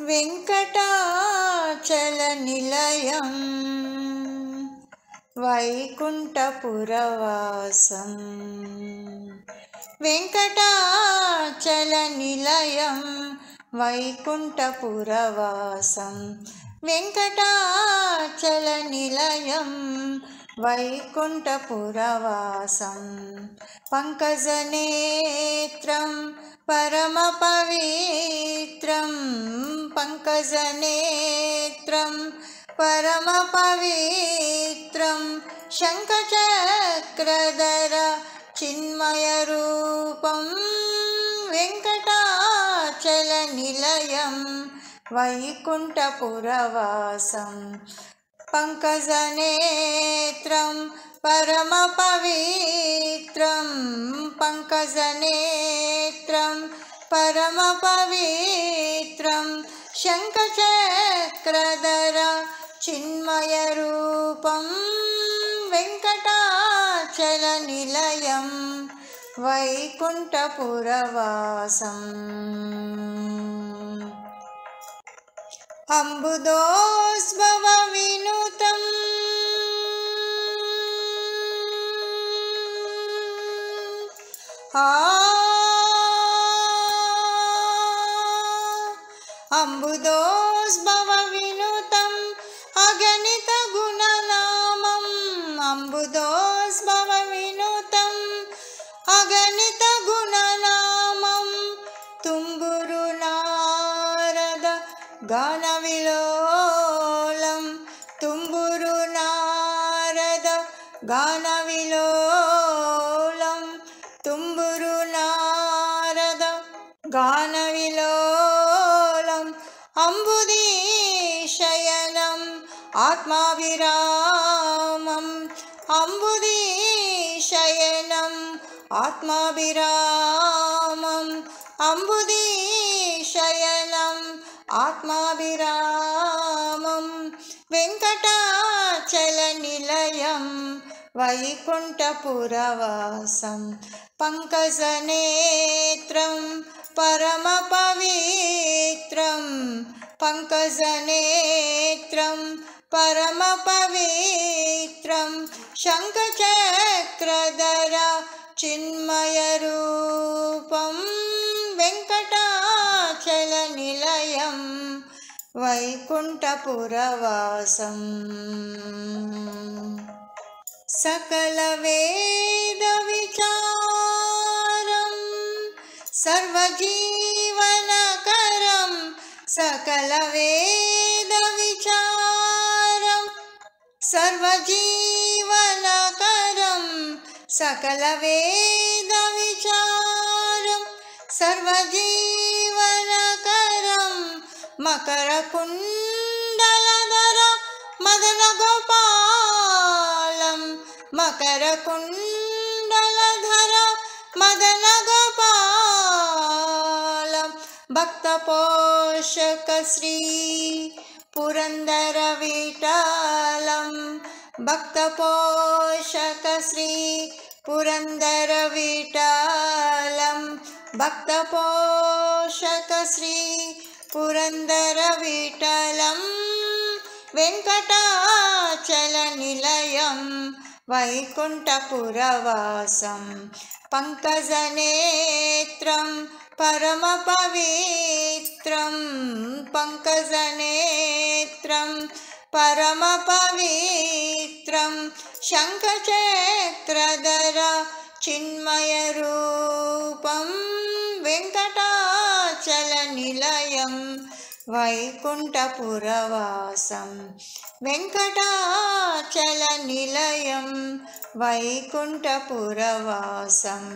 वेङ्कटाचलनिलयं वैकुण्ठपुरवासं वेङ्कटाचलनिलयं वैकुण्ठपुरवासं वेङ्कटाचलनिलयं वैकुण्ठपुरवासं पङ्कजनेत्रं परमपवित्रं पङ्कजनेत्रं परमपवित्रं शङ्खचक्रधर चिन्मयरूपं वेङ्कटाचलनिलयं वैकुण्ठपुरवासं पङ्कजनेत्रं परमपवित्रं पङ्कजनेत्रं परमपवित्रं शङ्खचक्रधर चिन्मयरूपं वेङ्कटाचलनिलयं वैकुण्ठपुरवासम् अम्बुदोद्भवविनुतं अम्बुदोद्भवविनुतम् अगणितगुणनामम् अम्बुदोद्भवविनुतम् अगणितगुणनामं Tumburu Narada गानविलोलं Tumburu Narada गानविलोलं Tumburu Narada गानविलोलम् अम्बुदीशयनम् आत्माभिरामम् अम्बुदीशयनम् आत्माभिरामम् अम्बुदीशयनम् आत्माभिरामम् वेङ्कटाचलनिलयं वैकुण्ठपुरवासं पङ्कजनेत्रं परमपवित्रं पङ्कजनेत्रं परमपवित्रं शङ्खचक्रधर चिन्मयरूपं वेङ्कटाचलनिलयं वैकुण्ठपुरवासम् सकलवेदविचारं सर्वजीवनकरं सकलवेदविचारं सर्वजीवनकरं सकलवेदविचारं सर्वजीवनकरं मकरकुण्डलधर मदनगोपालं मकरकुण्डलधर मदनगोपालं भक्तपोषक Shri पुरन्दरविठलं भक्तपोषक Shri पुरन्दरविठलं भक्तपोषक Shri पुरन्दरविठलं वेङ्कटाचलनिलयं वैकुण्ठपुरवासं पङ्कजनेत्रं परमपवित्रं पङ्कजनेत्रं परमपवित्रं शङ्खचक्रधर चिन्मयरूपं वेङ्कटाचलनिलयं वैकुण्ठपुरवासं वेङ्कटाचलनिलयं वैकुण्ठपुरवासम्